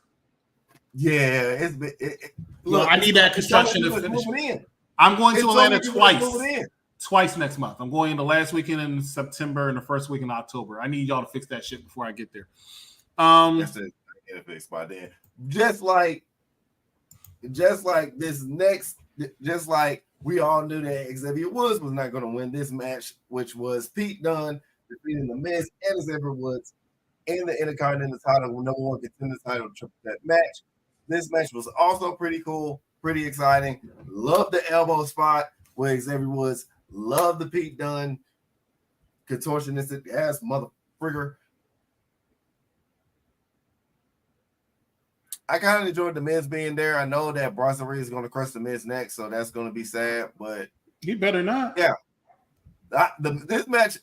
Yeah, it's been. Look, I need that construction to finish. I'm going to Atlanta twice next month. I'm going in the last weekend in September and the first week in October. I need y'all to fix that shit before I get there. That's it. Get it fixed by then. Just like we all knew that Xavier Woods was not going to win this match, which was Pete Dunne defeating The Miz and Xavier Woods in the Intercontinental title with number one contender title triple threat match. This match was also pretty cool, pretty exciting. Love the elbow spot with Xavier Woods. Love the Pete Dunne contortionistic ass motherfrigger. I kind of enjoyed the Miz being there. I know that Bronson Reed is going to crush the Miz next, so that's going to be sad. But he better not. Yeah, this match.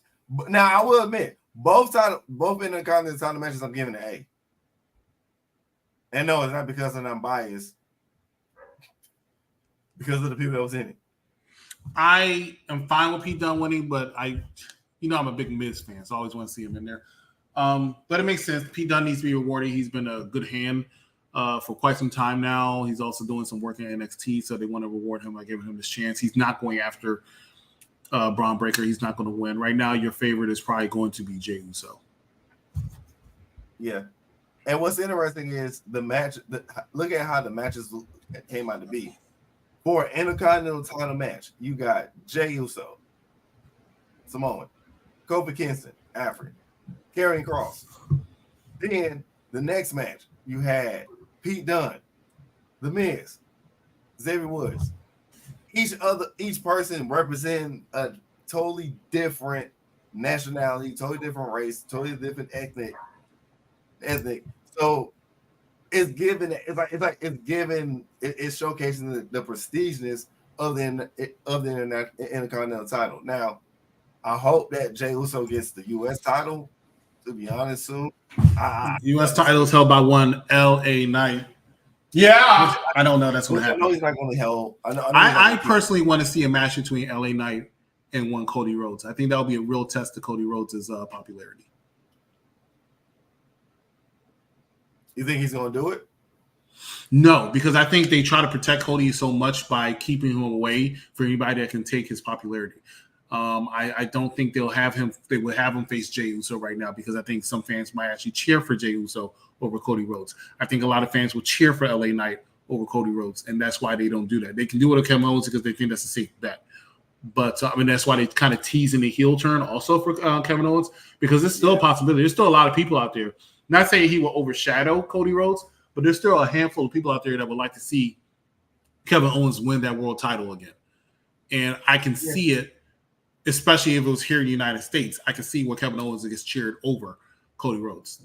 Now I will admit, both Intercontinental title matches I'm giving an A. And no, it's not because I'm biased. Because of the people that was in it. I am fine with Pete Dunne winning, but I'm a big Miz fan, so I always want to see him in there. But it makes sense. Pete Dunne needs to be rewarded. He's been a good hand for quite some time now. He's also doing some work in NXT, so they want to reward him by giving him this chance. He's not going after Braun Breaker. He's not going to win. Right now, your favorite is probably going to be Jey Uso. Yeah. And what's interesting is the match. Look at how the matches came out to be. For an Intercontinental title match, you got Jey Uso, Samoan, Kofi Kingston, African, Karrion Kross. Then the next match, you had Pete Dunne, The Miz, Xavier Woods. Each person representing a totally different nationality, totally different race, totally different ethnic. So it's showcasing the prestigious of the Intercontinental title. Now, I hope that Jey Uso gets the U.S. title. To be honest, soon. U.S. title is held by one LA Knight. Yeah, I don't know. That's going to happen. I know he's not going to held. I personally want to see a match between LA Knight and one Cody Rhodes. I think that will be a real test to Cody Rhodes' popularity. You think he's going to do it? No, because I think they try to protect Cody so much by keeping him away for anybody that can take his popularity. I don't think they'll have him. They would have him face Jey Uso right now because I think some fans might actually cheer for Jey Uso over Cody Rhodes. I think a lot of fans will cheer for LA Knight over Cody Rhodes, and that's why they don't do that. They can do it with Kevin Owens because they think that's a safe bet. But that's why they kind of tease in the heel turn also for Kevin Owens because it's still a possibility. There's still a lot of people out there. Not saying he will overshadow Cody Rhodes, but there's still a handful of people out there that would like to see Kevin Owens win that world title again. And I can see it, especially if it was here in the United States. I can see where Kevin Owens gets cheered over Cody Rhodes.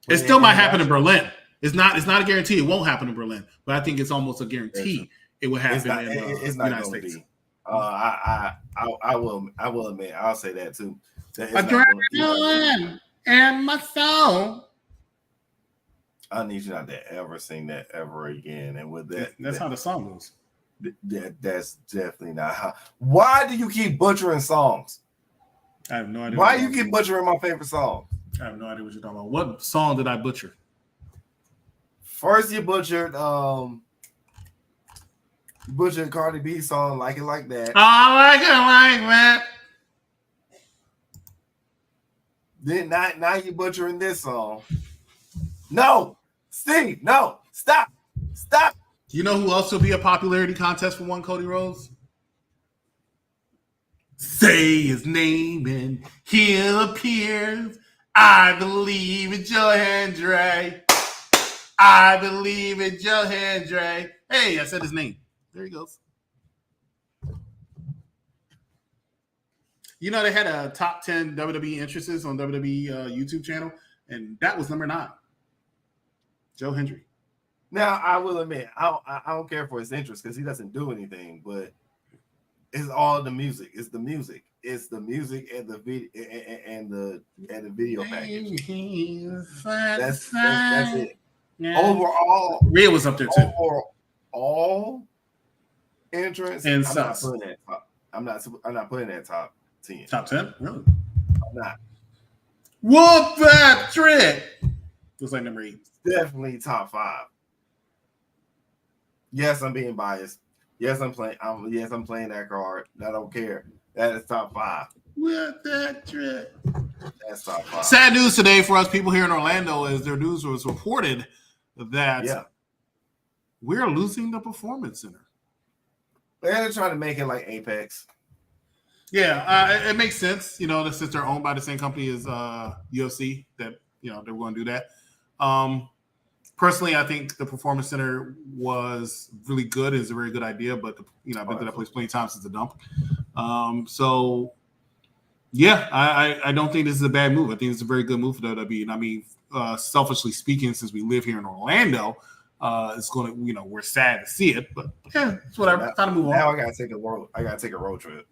It still might happen in Berlin. It's not a guarantee. It won't happen in Berlin, but I think it's almost a guarantee it will happen in the United States. I will admit, I'll say that too. Adrenaline and my soul. I need you not to ever sing that ever again. And with that's how the song goes. That's definitely not how. Why do you keep butchering songs? I have no idea. Why you keep butchering my favorite song? I have no idea what you're talking about. What song did I butcher? First, you butchered Cardi B song, Like It Like That. I like it like that. Then now you butchering this song. No, Steve, no, stop. You know who else will be a popularity contest for one Cody Rhodes? Say his name and he'll appear. I believe in Joe Hendry. I believe in Joe Hendry. Hey, I said his name. There he goes. You know, they had a top 10 WWE entrances on WWE YouTube channel, and that was number 9. Joe Hendry. Now, I will admit, I don't care for his interest because he doesn't do anything, but it's all the music. It's the music. It's the music and the video and the video package. That's it. Yeah. Overall, Rhea was up there too. Overall entrance, And I'm not putting that top. I'm not putting that top 10. Top 10? Really? I'm not. Whoop that trick. Looks like number 8. Definitely top 5. Yes, I'm being biased. Yes, I'm playing that card. I don't care. That is top 5. Whoop that trick. That's top 5. Sad news today for us people here in Orlando is their news was reported that we're losing the Performance Center. They're trying to make it like Apex. Yeah, it makes sense. Since they're owned by the same company as UFC, that they're going to do that. Personally, I think the Performance Center was really good. It's a very good idea, but I've been to that place plenty of times. It's a dump. So yeah, I don't think this is a bad move. I think it's a very good move for WWE. And I mean, selfishly speaking, since we live here in Orlando, it's going to, we're sad to see it, but yeah, it's whatever. Time to move on. Now I gotta take a road trip.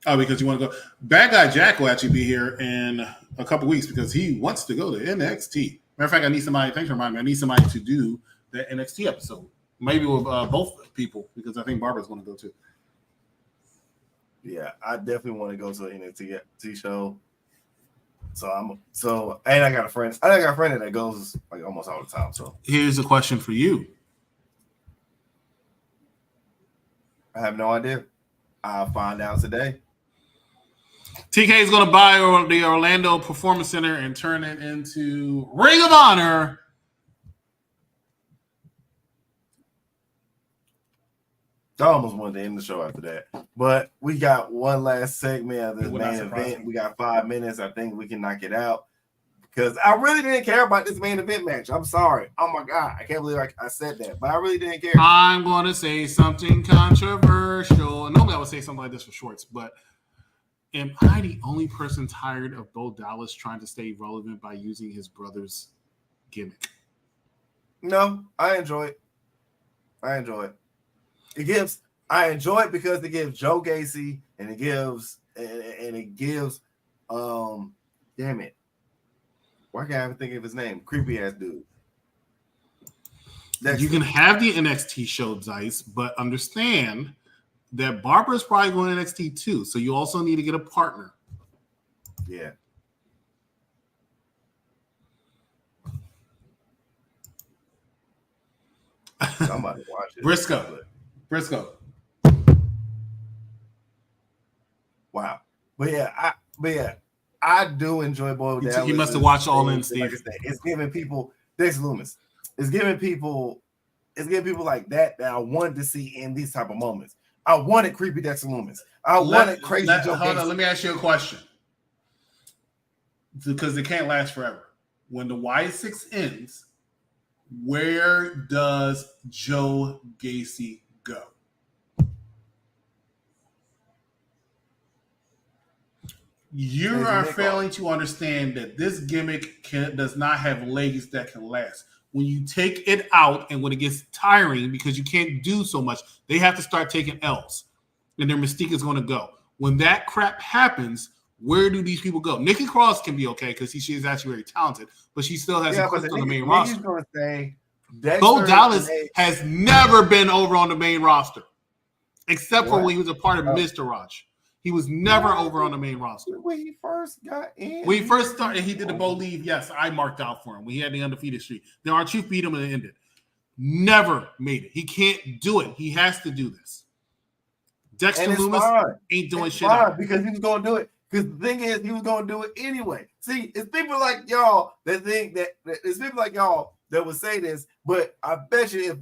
Oh, because you want to go. Bad Guy Jack will actually be here in a couple weeks because he wants to go to NXT. Matter of fact, I need somebody. Thanks for reminding me. I need somebody to do the NXT episode, maybe with both people, because I think Barbara's going to go too. Yeah, I definitely want to go to an NXT show. And I got a friend. I got a friend that goes like almost all the time. So here's a question for you. I have no idea. I'll find out today. TK is going to buy the Orlando Performance Center and turn it into Ring of Honor. I almost wanted to end the show after that. But we got one last segment of this main event. We got 5 minutes. I think we can knock it out. Because I really didn't care about this main event match. I'm sorry. Oh, my God. I can't believe I said that. But I really didn't care. I'm going to say something controversial. Normally I would say something like this for Shorts, but am I the only person tired of Bo Dallas trying to stay relevant by using his brother's gimmick? No, I enjoy it. I enjoy it because it gives Joe Gacy and it gives damn it. Why can't I even think of his name? Creepy ass dude. You can have the NXT show, Dice, but understand that Barbara's probably going to NXT too. So you also need to get a partner. Yeah. Somebody watch it. Briscoe. Wow. But yeah, I do enjoy Bo Dallas. He must have watched All In, Steve. Like I said, it's giving people Dex Loomis. It's giving people like that I wanted to see in these type of moments. I wanted creepy Dex Loomis. I wanted crazy Joe Hold Gacy. on, let me ask you a question. Because it can't last forever. When the Y6 ends, where does Joe Gacy go? You are failing to understand that this gimmick does not have legs that can last. When you take it out and when it gets tiring because you can't do so much, they have to start taking L's. And their mystique is going to go. When that crap happens, where do these people go? Nikki Cross can be okay because she is actually very talented, but she still hasn't clicked on the main roster. Bo Dallas has never been over on the main roster, except for when he was a part of Mr. Raj. He was never over on the main roster. When he first got in. When he first started, he did the Bo leave. Yes, I marked out for him. We had the undefeated streak. Then our Chief beat him and it ended. Never made it. He can't do it. He has to do this. Dexter Loomis ain't doing shit out because he was going to do it. Because the thing is, he was going to do it anyway. See, it's people like y'all that think that it's people like y'all that would say this, but I bet you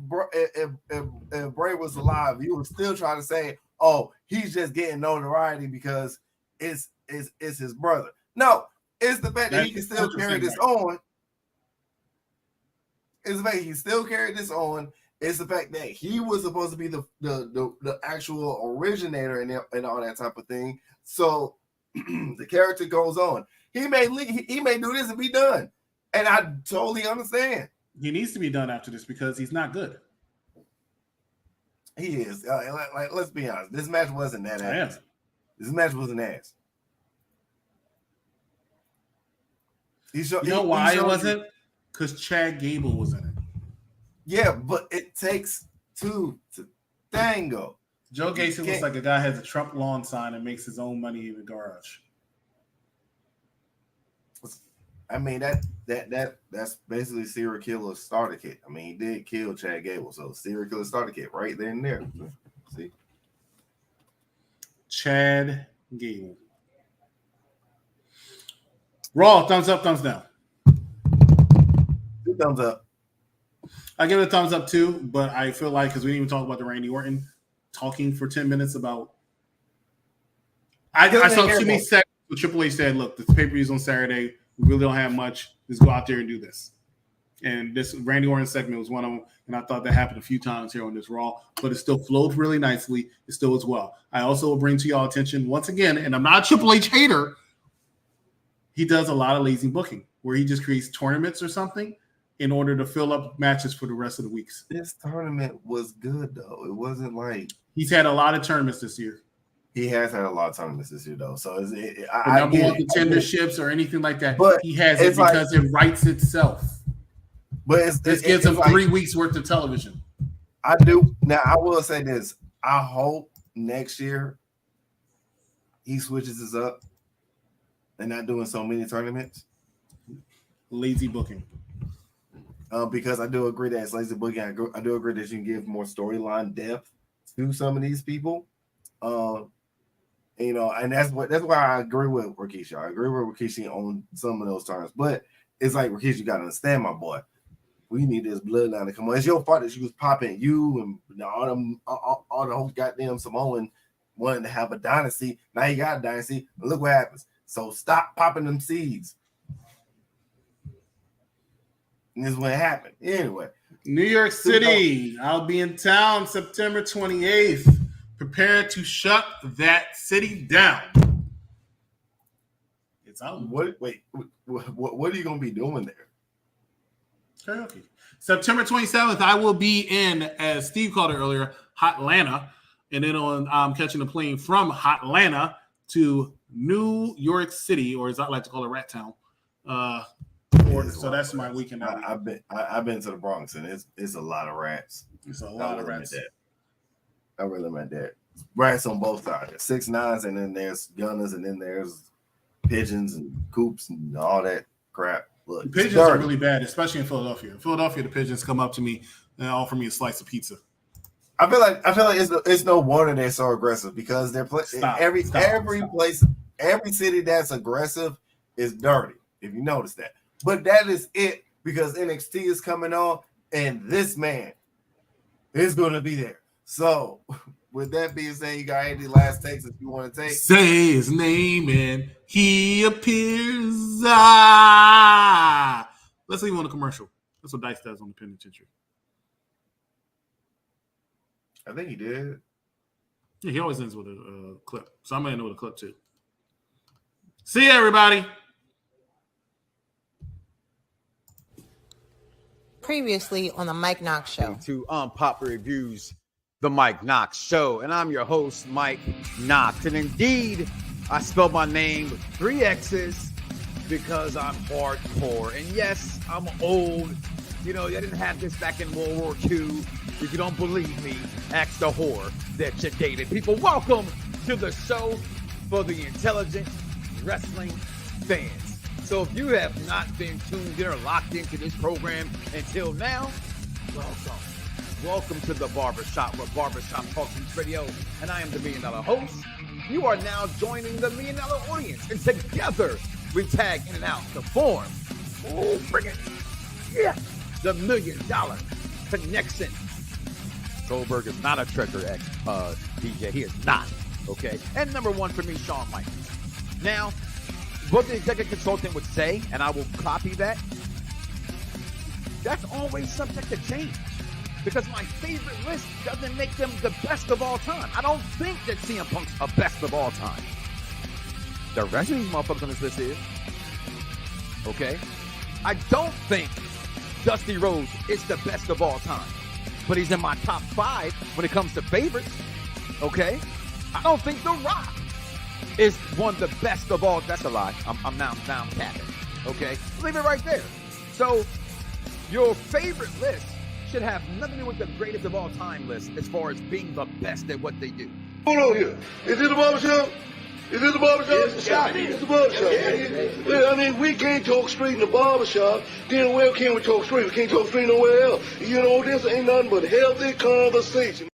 if Bray was alive, you would still try to say, oh, he's just getting notoriety because it's his brother. No, it's the fact that he can still carry this on. It's the fact he can still carry this on. It's the fact that he was supposed to be the actual originator and all that type of thing. So the character goes on. He may do this and be done. And I totally understand. He needs to be done after this because he's not good. He is. Like, let's be honest. This match wasn't that ass. This match wasn't ass. You know why it wasn't? Because Chad Gable was in it. Yeah, but it takes two to tango. Joe Gacy looks like a guy has a Trump lawn sign and makes his own money in the garage. I mean that's basically serial killer starter kit. I mean, he did kill Chad Gable, so serial killer starter kit right there and there. See, Chad Gable. Raw, thumbs up, thumbs down. 2 thumbs up. I give it a thumbs up too, but I feel like because we didn't even talk about the Randy Orton talking for 10 minutes about. I saw too many segments where Triple H said, "Look, the pay-per-view is on Saturday. We really don't have much. Let's go out there and do this." And this Randy Orton segment was one of them, and I thought that happened a few times here on this Raw, but it still flowed really nicely. It still as well. I also will bring to y'all attention once again, and I'm not a Triple H hater. He does a lot of lazy booking where he just creates tournaments or something in order to fill up matches for the rest of the weeks. This tournament was good though. It wasn't like he's had a lot of tournaments this year. He has had a lot of tournaments this year though. So I don't want contenderships or anything like that. But he has it because it writes itself. But this gives him 3 weeks worth of television. I do. Now I will say this. I hope next year he switches this up and not doing so many tournaments? Lazy booking. Because I do agree that it's lazy booking. I do agree that you can give more storyline depth to some of these people. You know, and that's why I agree with Rikishi. I agree with Rikishi on some of those terms. But it's like, Rikishi, you got to understand, my boy. We need this bloodline to come on. It's your fault that she was popping you and all the whole goddamn Samoan wanting to have a dynasty. Now you got a dynasty. Look what happens. So stop popping them seeds. And this is what happened. Anyway. New York City. I'll be in town September 28th. Prepare to shut that city down. It's out. What are you going to be doing there? Karaoke. September 27th, I will be in, as Steve called it earlier, Hotlanta. And then I'm catching a plane from Hotlanta to New York City, or as I like to call it, Rat Town. So that's my weekend. I've been to the Bronx, and it's a lot of rats. It's a lot of rats. I really meant that. Rats on both sides. There's 6'9", and then there's gunners, and then there's pigeons and coops and all that crap. Look, pigeons are really bad, especially in Philadelphia. In Philadelphia, the pigeons come up to me and offer me a slice of pizza. I feel like it's no wonder they're so aggressive, because they're every city that's aggressive is dirty, if you notice that. But that is it, because NXT is coming on, and this man is going to be there. So, with that being said, you got any last takes if you want to take? Say his name and he appears. Let's leave on a commercial. That's what Dice does on the penitentiary. I think he did. Yeah, he always ends with a clip. So I'm going to end with a clip too. See you, everybody. Previously on the Mike Knox Show. To Unpopular Reviews, the Mike Knox Show. And I'm your host, Mike Knox. And indeed, I spelled my name with 3 X's because I'm hardcore. And yes, I'm old. You know, they didn't have this back in World War II. If you don't believe me, ask the whore that you dated. People, welcome to the show for the intelligent wrestling fans. So if you have not been tuned in or locked into this program until now, welcome. Welcome to the Barbershop, where Barbershop Talk Beats Radio, and I am the $1 Million Host. You are now joining the $1 Million Audience, and together we tag in and out to form, bring it, yeah, the $1 Million Connection. Goldberg is not a treasure X, DJ. He is not, okay? And number 1 for me, Shawn Michaels. Now, what the executive consultant would say, and I will copy that, that's always subject to change. Because my favorite list doesn't make them the best of all time. I don't think that CM Punk's a best of all time. The rest of these motherfuckers on this list is. Okay? I don't think Dusty Rhodes is the best of all time. But he's in my top 5 when it comes to favorites. Okay? I don't think The Rock is one of the best of all. That's a lie. I'm now capping. Okay? Leave it right there. So, your favorite list should have nothing to do with the greatest of all time list as far as being the best at what they do. Hold on here. Is it the barbershop? Is it the barbershop? It's the barbershop. Yeah, I mean, we can't talk straight in the barbershop. Then where can we talk straight? We can't talk straight nowhere else. You know, this ain't nothing but healthy conversation.